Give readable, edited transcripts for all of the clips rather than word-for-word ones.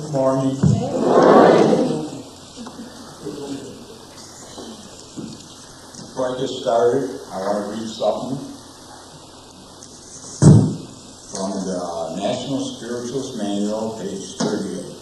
Good morning. Before I get started, I want to read something from the National Spirituals Manual, page 38.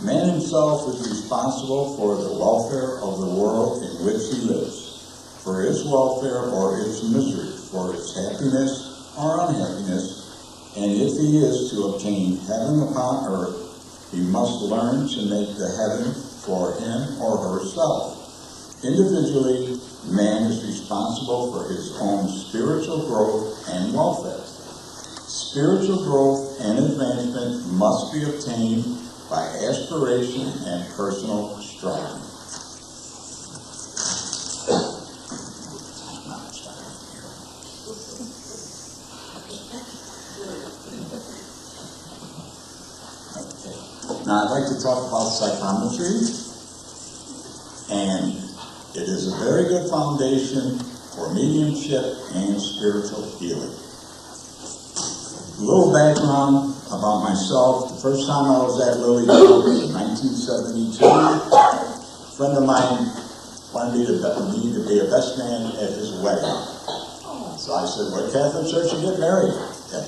Man himself is responsible for the welfare of the world in which he lives, for its welfare or its misery, for its happiness or unhappiness, and if he is to obtain heaven upon earth, he must learn to make the heaven for him or herself. Individually, man is responsible for his own spiritual growth and welfare. Spiritual growth and advancement must be obtained by aspiration and personal striving. Now, I'd like to talk about psychometry, and it is a very good foundation for mediumship and spiritual healing. A little background about myself. The first time I was at Lily was in 1972. A friend of mine wanted me to be a best man at his wedding. So I said, what Catholic church you get married at?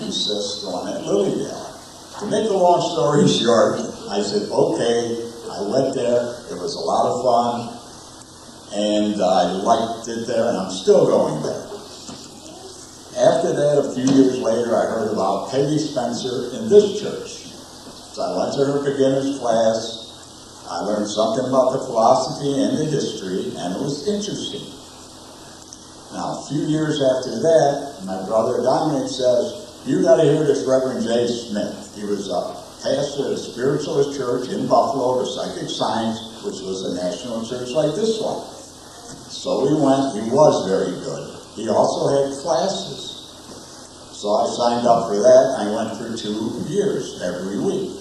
He says, the one at Lilydale. To make a long story short, I said, okay. I went there. It was a lot of fun. And I liked it there, and I'm still going there. After that, a few years later, I heard about Peggy Spencer in this church. So I went to her beginner's class. I learned something about the philosophy and the history, and it was interesting. Now, a few years after that, my brother Dominic says, you got to hear this Reverend J. Smith. He was a pastor at a spiritualist church in Buffalo, the Psychic Science, which was a national church like this one. So we went. He was very good. He also had classes. So I signed up for that. I went for 2 years every week.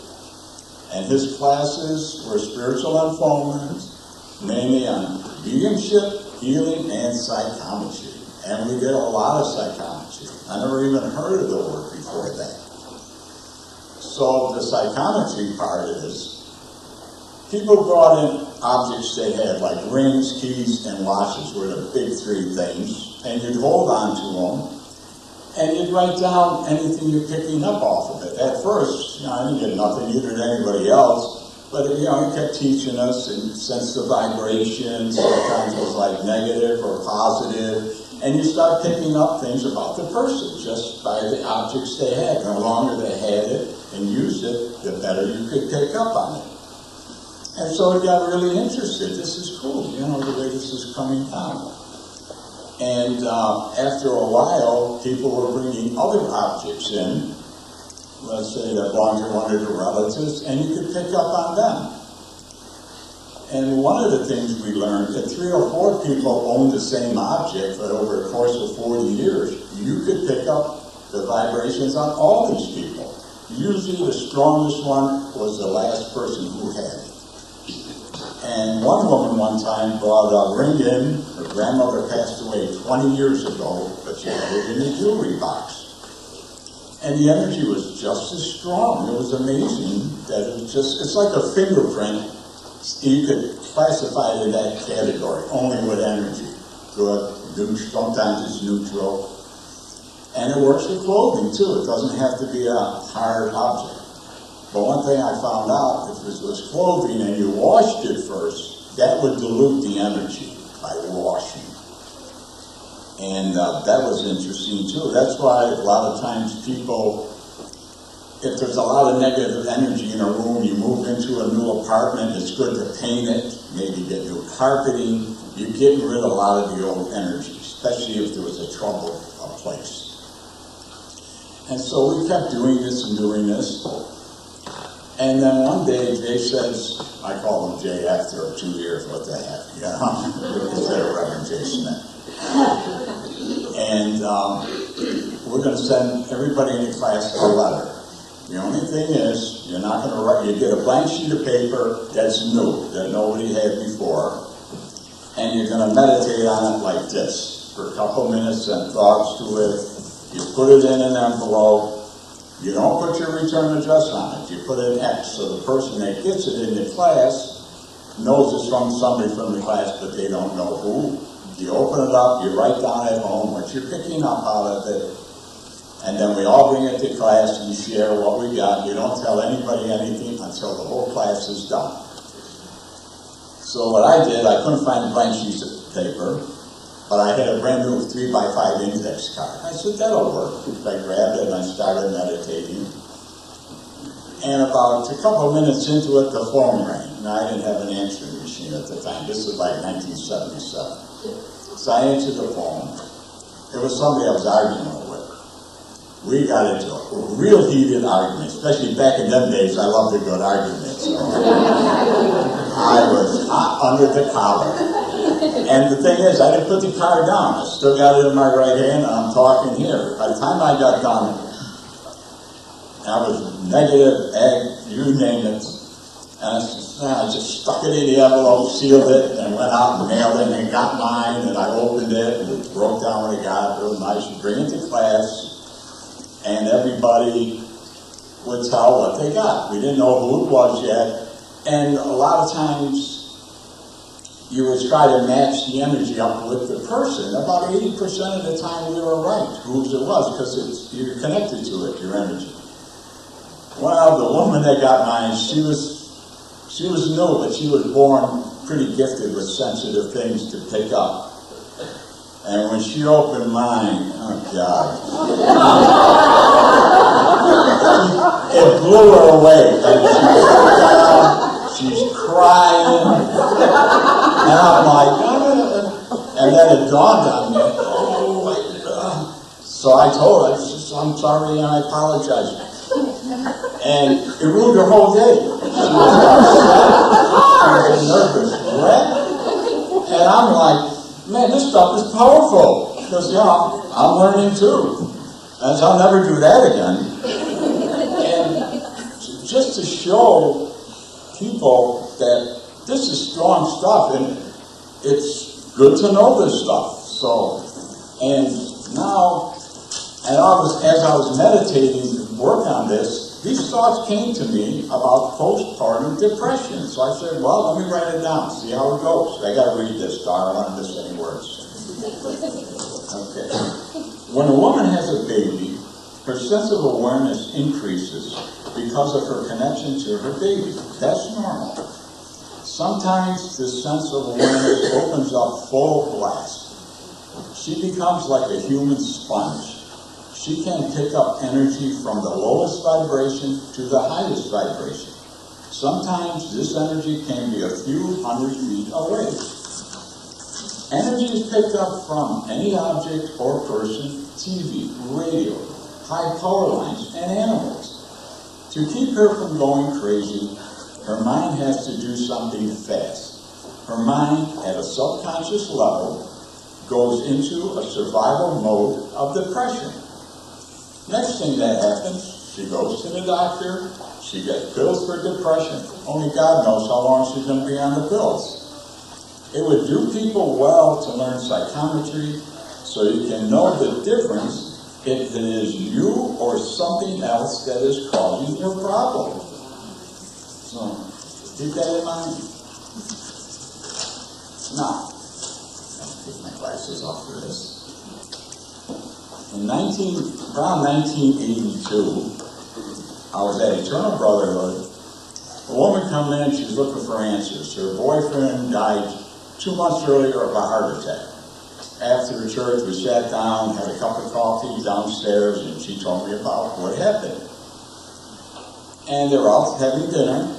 And his classes were spiritual unfoldment, mainly on mediumship, healing, and psychometry. And we did a lot of psychometry. I never even heard of the word before that. So the psychometry part is, people brought in objects they had, like rings, keys, and watches were the big three things, and you'd hold on to them, and you'd write down anything you're picking up off of it. At first, I didn't get nothing either to anybody else, but he kept teaching us and sensed the vibrations. Sometimes it was like negative or positive, and you start picking up things about the person just by the objects they had. The longer they had it and used it, the better you could pick up on it. And so it got really interested. This is cool, the way this is coming down. And after a while, people were bringing other objects in, let's say that belonged to one of the relatives, and you could pick up on them. And one of the things we learned, that 3 or 4 people owned the same object, but over a course of 40 years, you could pick up the vibrations on all these people. Usually the strongest one was the last person who had it. And one woman one time brought a ring in. Her grandmother passed away 20 years ago, but she had it in a jewelry box. And the energy was just as strong. It was amazing that it's like a fingerprint. You could classify it in that category, only with energy. Good, sometimes it's neutral. And it works with clothing, too. It doesn't have to be a hard object. But one thing I found out, if it was clothing and you washed it first, that would dilute the energy by washing. And that was interesting, too. That's why a lot of times people, if there's a lot of negative energy in a room, you move into a new apartment, it's good to paint it, maybe get new carpeting. You're getting rid of a lot of the old energy, especially if there was a troubled place. And so we kept doing this and doing this. And then one day, Jay says, I call him Jay after 2 years, what the heck, instead of Reverend J. Smith. And we're going to send everybody in the class a letter. The only thing is, you're not going to write, you get a blank sheet of paper that's new, that nobody had before, and you're going to meditate on it like this for a couple minutes and thoughts to it. You put it in an envelope, You don't put your return address on it. You put an X, so the person that gets it in the class knows it's from somebody from the class, but they don't know who. You open it up, you write down at home what you're picking up out of it, and then we all bring it to class and share what we got. You don't tell anybody anything until the whole class is done. So what I did, I couldn't find a blank sheet of paper, but I had a brand new 3x5 index card. I said, that'll work. I grabbed it and I started meditating. And about a couple minutes into it, the phone rang. And I didn't have an answering machine at the time. This was like 1977. So I answered the phone. It was somebody I was arguing with. We got into a real heated argument, especially back in them days. I loved a good argument. So I was hot under the collar. And the thing is, I didn't put the card down. I still got it in my right hand, and I'm talking here. By the time I got done, I was negative, egg, you name it. And I just stuck it in the envelope, sealed it, and went out and mailed it, and got mine, and I opened it, and it broke down when I got it, real nice. You bring it to class, and everybody would tell what they got. We didn't know who it was yet, and a lot of times, you would try to match the energy up with the person. About 80% of the time we were right, whose it was, because you're connected to it, your energy. Well, the woman that got mine, she was new, but she was born pretty gifted with sensitive things to pick up. And when she opened mine, oh God, it blew her away. And she's crying, and I'm like, and then it dawned on me, so I told her, I said, I'm sorry and I apologize. And it ruined her whole day. She was upset, she was nervous, and I'm like, man, this stuff is powerful. Because, I'm learning too. And so I'll never do that again. And just to show people that this is strong stuff, and it's good to know this stuff. So, and now, as I was meditating to work on this, these thoughts came to me about postpartum depression. So I said, well, let me write it down, see how it goes. I got to read this, so I don't want to miss any words. Okay. When a woman has a baby, her sense of awareness increases because of her connection to her baby. That's normal. Sometimes this sense of awareness opens up full blast. She becomes like a human sponge. She can pick up energy from the lowest vibration to the highest vibration. Sometimes this energy can be a few hundred feet away. Energy is picked up from any object or person, TV, radio, high power lines, and animals. To keep her from going crazy, her mind has to do something fast. Her mind, at a subconscious level, goes into a survival mode of depression. Next thing that happens, she goes to the doctor, she gets pills for depression. Only God knows how long she's going to be on the pills. It would do people well to learn psychometry so you can know the difference if it is you or something else that is causing your problem. So, keep that in mind. Now, I'll take my glasses off for this. Around 1982, I was at Eternal Brotherhood. A woman come in, she's looking for answers. Her boyfriend died 2 months earlier of a heart attack. After the church, we sat down, had a cup of coffee downstairs, and she told me about what happened. And they were out having dinner.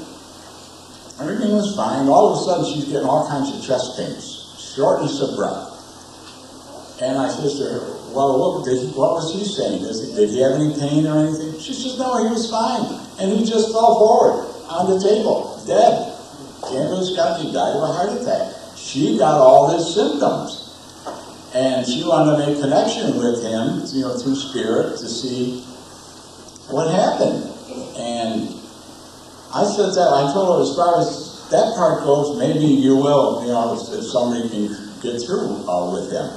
Everything was fine. All of a sudden, she's getting all kinds of chest pains, shortness of breath. And I said to her, well, what was he saying? Did he have any pain or anything? She says, no, he was fine. And he just fell forward on the table, dead. Ambulance got him, he died of a heart attack. She got all his symptoms. And she wanted to make connection with him, through spirit to see what happened. And I said that, I told her, as far as that part goes, maybe you will, if somebody can get through with him.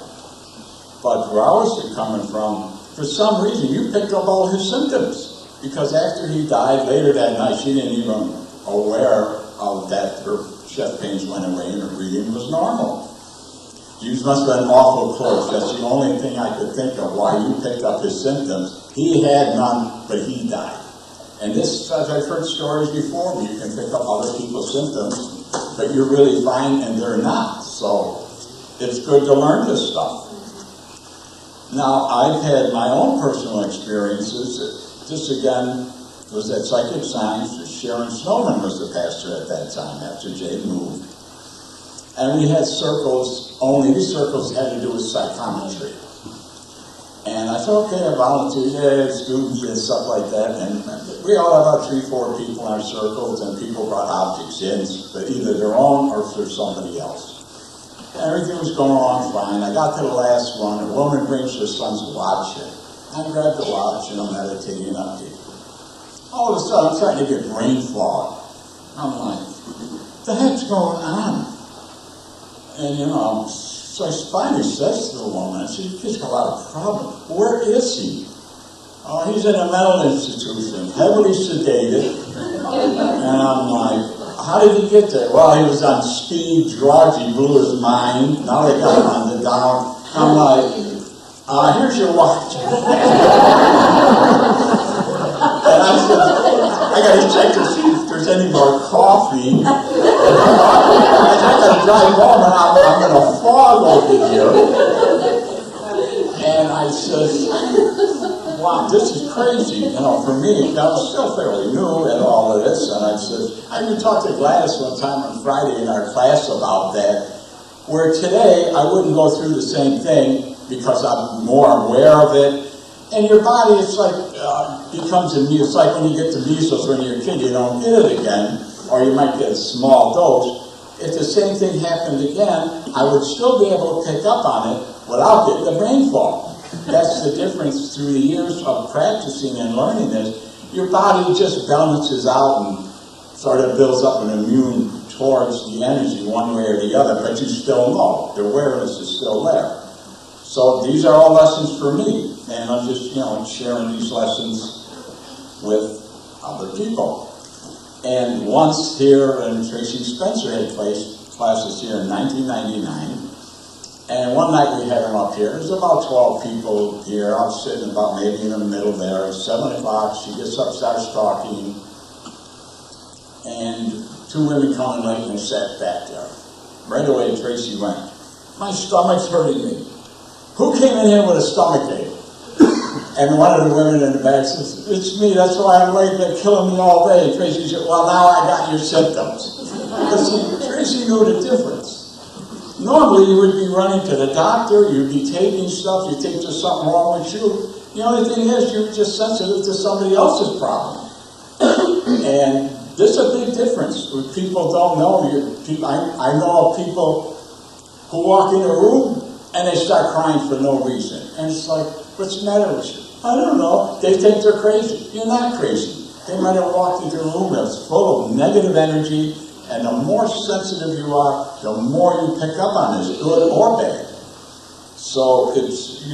But where I was coming from, for some reason, you picked up all his symptoms. because after he died, later that night, she didn't even aware of that her chest pains went away and her breathing was normal. You must have been awful close. That's the only thing I could think of why you picked up his symptoms. He had none, but he died. And this, as I've heard stories before, you can pick up other people's symptoms, but you're really fine and they're not. So it's good to learn this stuff. Now, I've had my own personal experiences. This, again, was at Psychic Science. Sharon Snowman was the pastor at that time, after Jay moved. And we had circles, only these circles had to do with psychometry. And I thought, okay, I volunteered, students and stuff like that. And we all had about 3-4 people in our circles, and people brought objects in, but either their own or for somebody else. Everything was going along fine. I got to the last one. A woman brings her son's watch in. I grabbed the watch and I'm meditating up here. All of a sudden, I'm starting to get brain fog. I'm like, what the heck's going on? And, so I finally says to the woman, I said, he's got a lot of problems. Where is he? Oh, he's in a mental institution, heavily sedated. And I'm like, how did he get there? Well, he was on speed, drugs, he blew his mind. Now they got him on the down. I'm like, here's your watch. And I said, I got to check to see if there's any more coffee. I got to drive home and I'm in a fog over here. And I said, wow, this is crazy. For me, I was still fairly new at all of this. And I said, I even talked to Gladys one time on Friday in our class about that, where today I wouldn't go through the same thing because I'm more aware of it. And your body, it's like, becomes immune. It's like when you get the measles when you're a kid, you don't get it again, or you might get a small dose. If the same thing happened again, I would still be able to pick up on it without getting the brain fog. That's the difference through the years of practicing and learning this. Your body just balances out and sort of builds up an immune towards the energy one way or the other, but you still know. The awareness is still there. So these are all lessons for me, and I'm just, sharing these lessons with other people. And once here, and Tracy Spencer had classes here in 1999, and one night we had them up here. There's about 12 people here. I was sitting about maybe in the middle there. At 7 o'clock, she gets up, starts talking, and 2 women come in late and they sat back there. Right away, Tracy went, my stomach's hurting me. Who came in here with a stomach ache? And one of the women in the back says, it's me, that's why I'm late, they're killing me all day. Tracy said, well, now I got your symptoms. But see, Tracy knew the difference. Normally you would be running to the doctor, you'd be taking stuff, you think there's something wrong with you. The only thing is, you're just sensitive to somebody else's problem. And there's a big difference. When people don't know, I know of people who walk in a room and they start crying for no reason. And it's like, what's the matter with you? I don't know. They think they're crazy. You're not crazy. They might have walked into a room that's full of negative energy, and the more sensitive you are, the more you pick up on it, good or bad. So it's,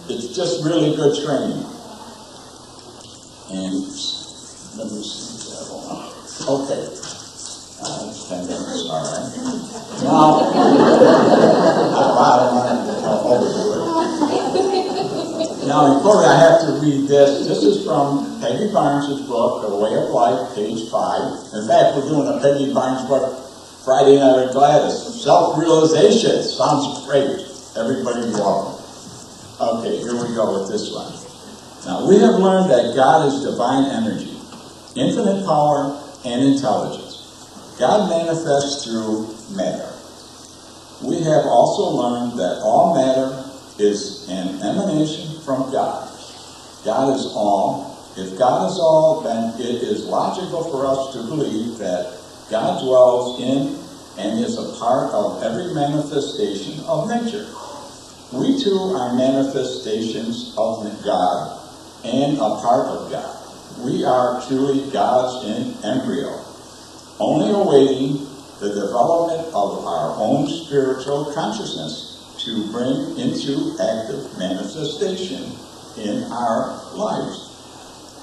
it's just really good training. And let me see that one. Okay. 10 minutes, all right. Now, I don't want to overdo it. Now, before I have to read this. This is from Peggy Barnes' book, A Way of Life, page 5. In fact, we're doing a Peggy Barnes book Friday night at Gladys. Self-realization. Sounds great. Everybody welcome. Okay, here we go with this one. Now, we have learned that God is divine energy, infinite power, and intelligence. God manifests through matter. We have also learned that all matter is an emanation from God. God is all. If God is all, then it is logical for us to believe that God dwells in and is a part of every manifestation of nature. We too are manifestations of God and a part of God. We are truly God's embryo, only awaiting the development of our own spiritual consciousness to bring into active manifestation in our lives.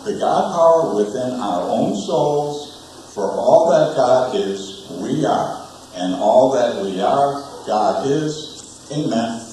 the God power within our own souls. For all that God is, we are. And all that we are, God is. Amen.